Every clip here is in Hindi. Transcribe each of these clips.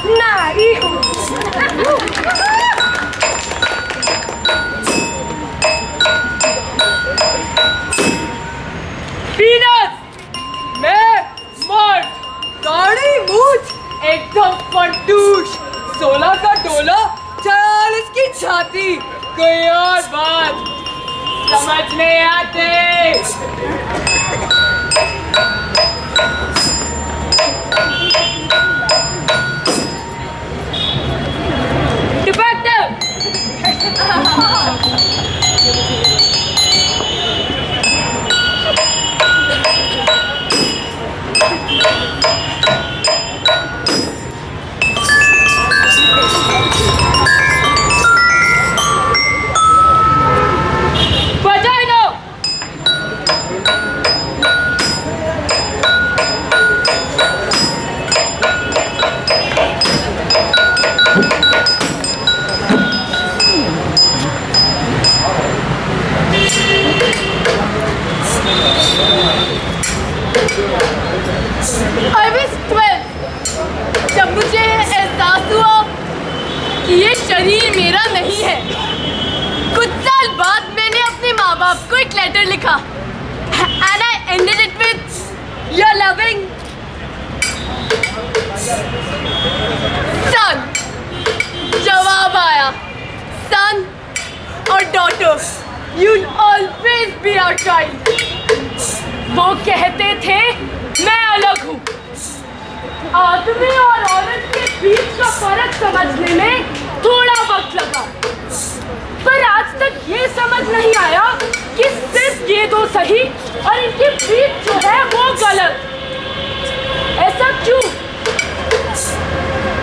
नारी हूँ। वीनस, मैं स्मार्ट, दाढ़ी मूंछ एकदम फंटूश, 16 का डोला, 40 की छाती, कोई और बात समझ नहीं आते। I was 12 जब मुझे एहसास हुआ कि ये शरीर मेरा नहीं है। कुछ साल बाद मैंने अपने माँ बाप को एक लेटर लिखा and I ended it with your loving son। जवाब आया, son और daughter, you'll always be our child। वो कहते थे मैं अलग हूँ। आदमी और औरत के बीच का फर्क समझने में थोड़ा वक्त लगा, पर आज तक ये समझ नहीं आया कि सिर्फ ये दो सही और इनके बीच जो है वो गलत। ऐसा क्यों?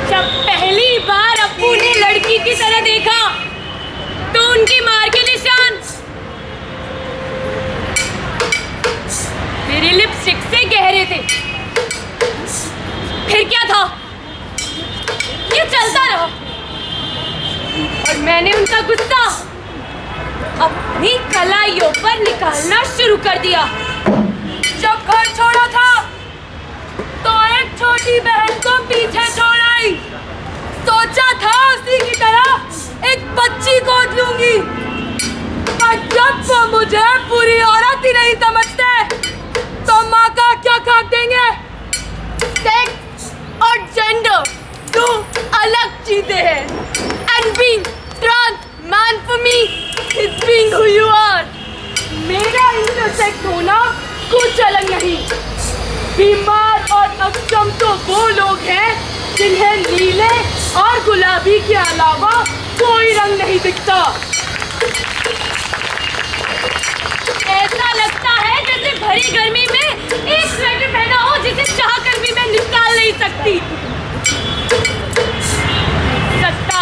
जब पहली बार अप्पू ने लड़की की तरह देखा तो उनकी मार के निशान मेरी लिपस्टिक से गहरे थे। फिर क्या था? ये चलता रहा और मैंने उनका गुस्सा अपनी कलाइयों पर निकालना शुरू कर दिया। जब घर छोड़ा था तो एक छोटी बहन को पीछे छोड़ आई। सोचा था उसी की तरह एक बच्ची गोद लूंगी, पर जब वो मुझे पूरी औरत ही नहीं समझते तो माँ का क्या काट देंगे? सेक्स और जेंडर दो अलग चीजें हैं। And being trans man for me is being who you are। मेरा इंटरसेक्स होना कुछ अलग नहीं। बीमार और अक्षम तो वो लोग हैं जिन्हें नीले और गुलाबी के अलावा कोई रंग नहीं दिखता। ऐसा लगता है जैसे भरी गर्मी में एक स्वेटर पहना हो जिसे चाह कर भी मैं निकाल नहीं सकती। सकता,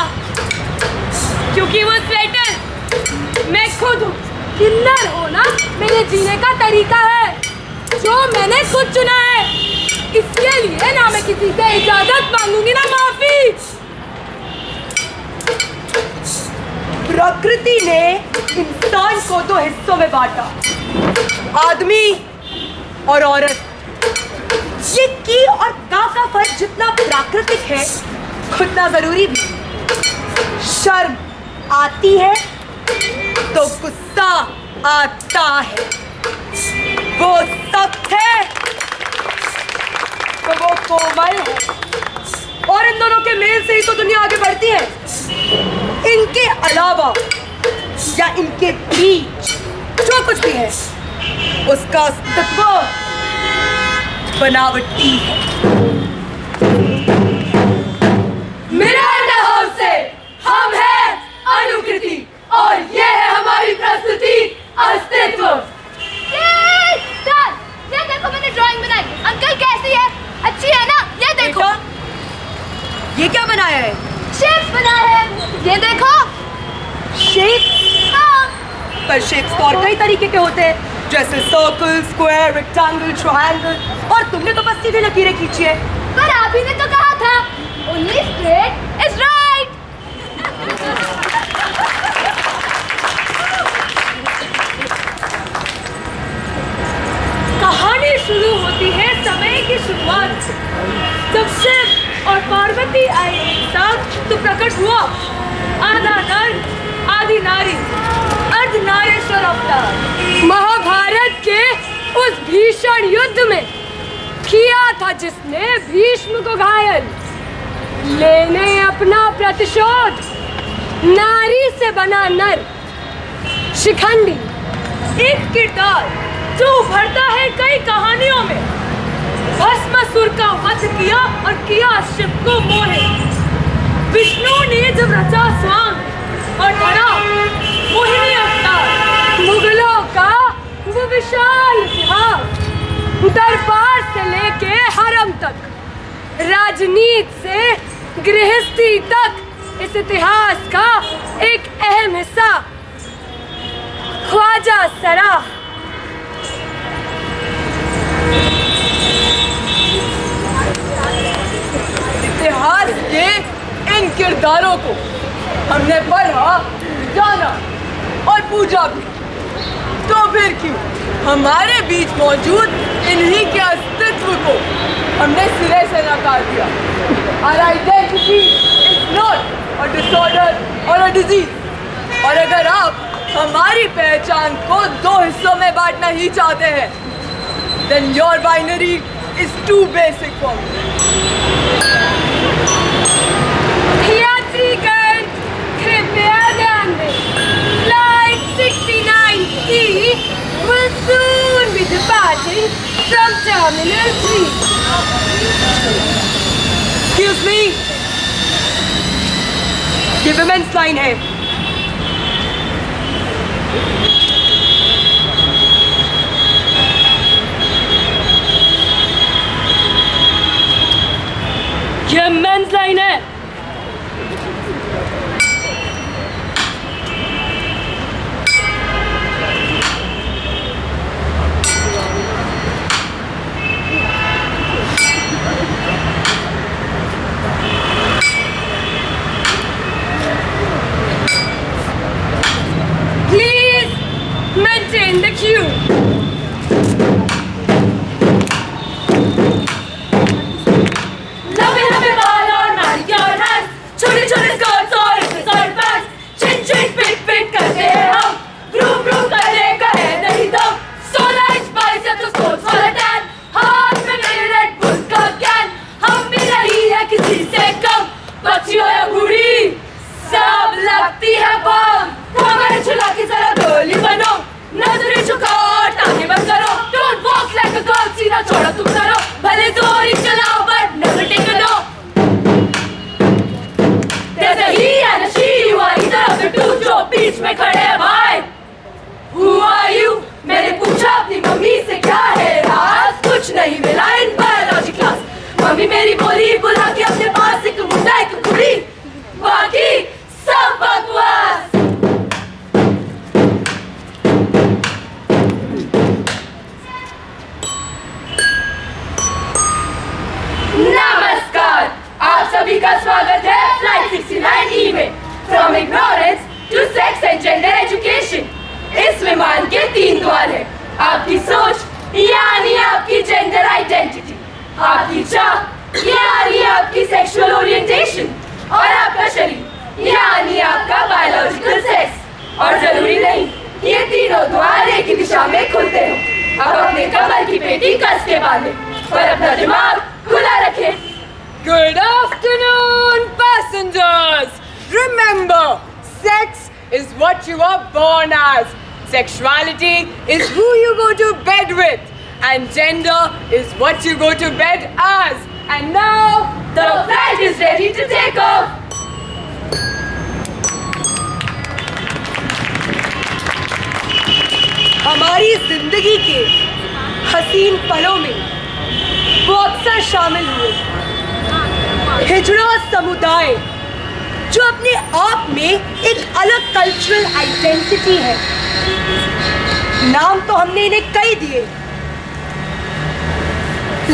क्योंकि वो स्वेटर मैं खुद हूँ। किन्नर होना मेरे जीने का तरीका है जो मैंने खुद चुना है। इसके लिए ना मैं किसी से इजाजत मांगूंगी ना माफी। प्रकृति ने इंसान को दो हिस्सों में बांटा, आदमी और औरत। ये की और का फर्क जितना प्राकृतिक है उतना जरूरी भी। शर्म आती है तो गुस्सा आता है। वो सख्त है तो वो कोमल है, और इन दोनों के मेल से ही तो दुनिया आगे बढ़ती है। इनके अलावा या इनके बीच जो कुछ भी है उसका अस्तित्व बनावटी है। मिरांडा हाउस से हम हैं अनुकृति और ये है हमारी प्रस्तुति अस्तित्व। ये देखो मैंने ड्राइंग बनाई। अंकल कैसी है? अच्छी है ना? ये देखो। ये क्या बनाया है? शेप्स बनाए हैं। ये देखो। शेप्स? हाँ। पर शेप्स तो और कई तरीके के होते हैं, जैसे सर्कल, स्क्वायर, रेक्टेंगल, ट्रायंगल, और तुमने तो बस सीधे लकीरें खींची है। पर आप ही ने तो कहा था only straight is right। कहानी शुरू होती है समय की शुरुआत से, जब शिव और पार्वती आए भीषण युद्ध में किया था जिसने भीष्म को घायल, लेने अपना प्रतिशोध नारी से बना नर शिखंडी। एक किरदार जो उभरता है कई कहानियों में, भस्मासुर का वध किया और किया शिव को मोहित। विष्णु ने जब रचा स्वांग और धरा मोहिनी अवतार। मुगलों का वो विशाल इतिहास, दरबार से लेके हरम तक, राजनीति से गृहस्थी तक, इस इतिहास का एक अहम हिस्सा ख्वाजा सरा। इतिहास के इन किरदारों को हमने पढ़ा, जाना और पूजा भी, तो फिर क्यों हमारे बीच मौजूद इन्हीं के अस्तित्व को हमने सिरे से नकार दिया। Our identity is not a disorder or a disease. और अगर आप हमारी पहचान को दो हिस्सों में बांटना ही चाहते हैं, then your binary is too basic for me. यात्रीगण कृपया ध्यान दें, Flight 69E will soon be departing from Terminal 3. Excuse me, ये विमेंस लाइन है। ये मेंस लाइन है। Please maintain the queue. लंबे लंबे बाल और नारी के और हाथ, छोटे छोटे स्कर्ट्स और एक्सेसरी पैंट्स, चिन चिन पिट पिट करते हैं हम, ब्रूम ब्रूम करने का है नहीं दम, 16 इंच बाइसेप्स और स्पोर्ट्स वाला टैन, हाथ में मेरे रेड बुल का कैन, हम भी नहीं है किसी से कम, बच्चियों या बूढ़ी सब लगती है बम, हमें छुला के जरा गोली बनो, नजरें झुकाओ और टांगे बंद करो, don't walk like a girl, सीधा छोड़ो तुम करो, भले जोरी चलाओ but never take a no. There's a he and a she, you are either of the two जो बीच में खड़े हैं भाई। Who are you? मैंने पूछा अपनी मम्मी से क्या है राज, कुछ नहीं मिला इन बायोलॉजी क्लास, मम्मी मेरी बोली बुला के अपने पास एक मुंडा एक कुड़ी, बाकी सब बकवास। नमस्कार, आप सभी का स्वागत है फ्लाइट 69E में। From ignorance to sex and gender education. इस विमान के 3 द्वार हैं, आपकी सोच यानी आपकी जेंडर आइडेंटिटी, आपकी चाह यानी आपकी सेक्सुअल ओरिएंटेशन, और आपका शरीर यानी आपका बायोलॉजिकल सेक्स। और जरूरी नहीं ये तीनों द्वार एक ही दिशा में खुलते हो। अब अपने कमर की पेटी कस के बांधे और अपना दिमाग खुला रखें। Good afternoon, passengers. Remember, sex is what you are born as. Sexuality is who you go to bed with, and gender is what you go to bed as. And now, The flight is ready to take off. हमारी जिंदगी के हसीन पलों में वो अक्सर शामिल हुए हिजड़ा समुदाय, जो अपने आप में एक अलग कल्चरल आइडेंटिटी है। नाम तो हमने इन्हें कई दिए,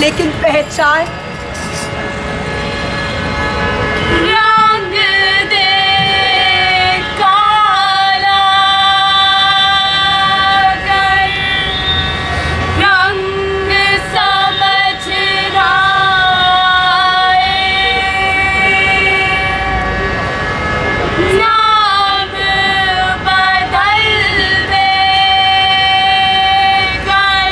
लेकिन पहचान रंग दे काला कर, रंग समझ ना आए, नाम बदल दे कर,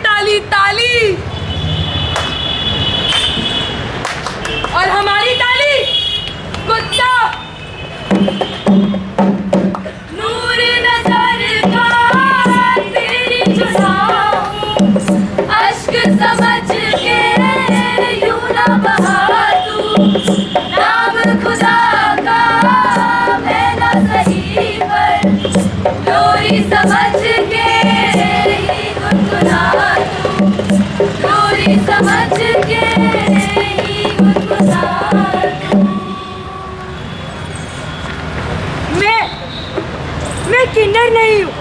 ताली ताली, और हमारी ताली कुत्ता। नूर नजर का तेरी जुदाऊं, अश्क समझ के यूं ना बहा तू, नाम खुदा का मैं ना सही पर लोरी समझ के ही गुनगुना तू, लोरी समझ के ही गुनगुना तू। मैं किन्नर नहीं हूँ,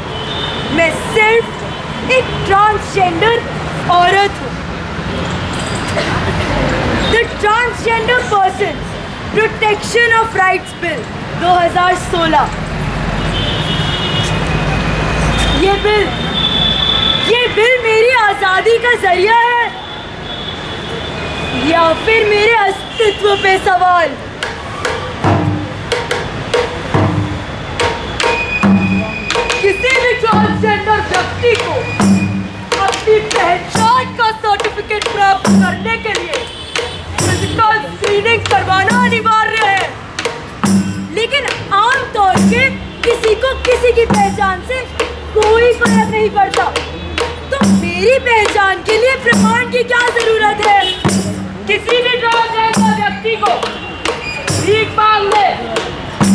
मैं सिर्फ एक ट्रांसजेंडर औरत हूँ। The transgender person protection of rights bill 2016। ये बिल मेरी आजादी का जरिया है या फिर मेरे अस्तित्व पे सवाल? किसी भी ट्रांसजेंडर व्यक्ति को अपनी पहचान का सर्टिफिकेट प्राप्त करने के लिए फिजिकल स्क्रीनिंग करवाना अनिवार्य है, लेकिन आमतौर पे किसी को किसी की पहचान से कोई फर्क नहीं पड़ता। तो मेरी पहचान के लिए प्रमाण की क्या जरूरत है? किसी भी ट्रांसजेंडर व्यक्ति को भीख मांगने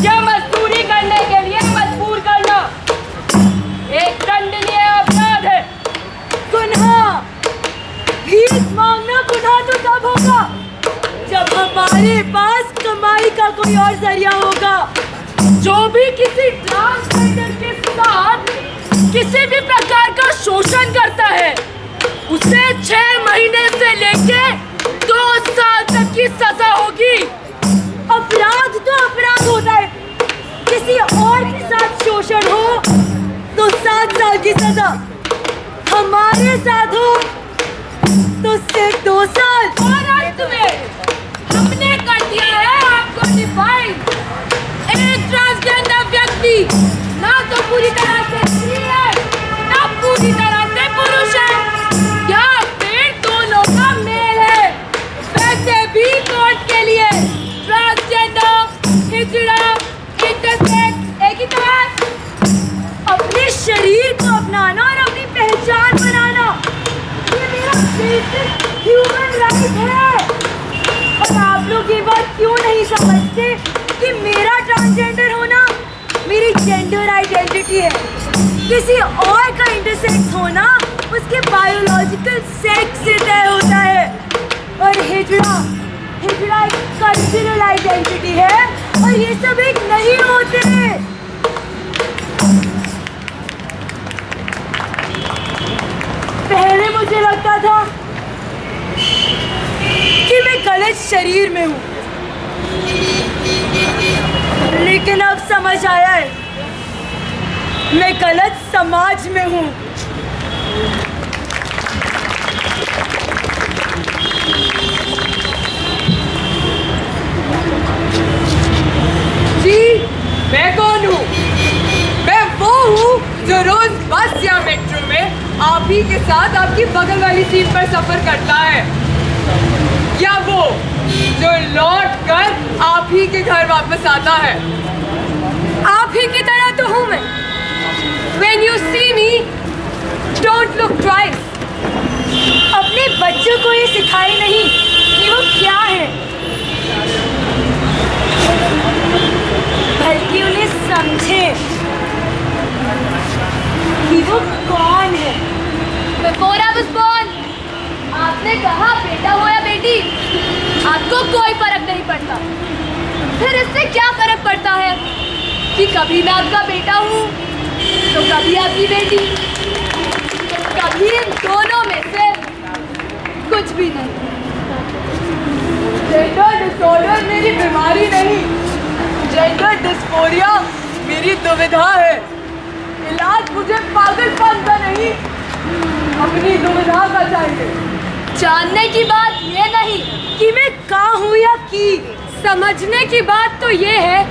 या मजदूरी करने के लिए मजबूर करना एक दंडनीय अपराध है। गुनाह, भीख मांगना गुनाह तो तब होगा जब हमारे पास कमाई का कोई और जरिया होगा। जो भी किसी ट्रांसजेंडर के साथ किसी भी प्रकार का शोषण करता है उसे 6 महीने से लेके 2 साल तक की सजा होगी। अपराध तो अपराध होता है, किसी और के साथ शोषण हो तो 7 साल की सजा, हमारे साथ हो तो सिर्फ 2 साल। और अंत में हमने कर दिया है आपको डिफाइन। एक ट्रांसजेंडर व्यक्ति ना तो पूरी तरह से स्त्री है ना पूरी तरह से पुरुष है या फिर दोनों का मेल है। वैसे भी कोर्ट के लिए ट्रांसजेंडर, हिजड़ा, इंटरसेक्स एक ही तरह अपने शरीर को अपनाना और अपनी पहचान बनाना ये मेरा बेसिक ह्यूमन राइट है। और आप लोग ये बात क्यों नहीं समझते कि मेरा ट्रांसजेंडर होना मेरी जेंडर आइडेंटिटी है, किसी और का इंटरसेक्स होना उसके बायोलॉजिकल सेक्स से तय होता है। और हिजड़ा एक कल्चरल आइडेंटिटी है और ये सब एक नहीं होते। पहले मुझे लगता था कि मैं गलत शरीर में हूँ, लेकिन अब समझ आया है मैं गलत समाज में हूँ। जी, मैं कौन हूँ? मैं वो हूँ जो रोज बस या मेट्रो में आप ही के साथ आपकी बगल वाली सीट पर सफर करता है, या वो जो लौट कर आप ही के घर वापस आता है। आप ही की तरह तो हूँ मैं। When you see me, don't look twice. अपने बच्चों को ये सिखाए नहीं कि वो क्या है, बल्कि उन्हें समझे कि वो कौन है। Before I was born, आपने कहा बेटा हो या बेटी, आपको कोई फर्क नहीं पड़ता। फिर इससे क्या फर्क पड़ता है कि कभी मैं आपका बेटा हूँ तो कभी आपकी बेटी, कभी इन दोनों में से कुछ भी नहीं। जेंडर डिसऑर्डर मेरी बीमारी नहीं, जेंडर डिस्फोरिया मेरी दुविधा है। इलाज मुझे पागलपन का नहीं, अपनी दुविधा का चाहिए। जानने की बात ये नहीं कि मैं कहाँ हूँ या की, समझने की बात तो ये है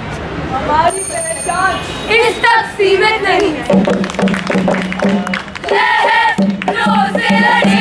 हमारी पहचान इस तक सीमित नहीं है। लड़े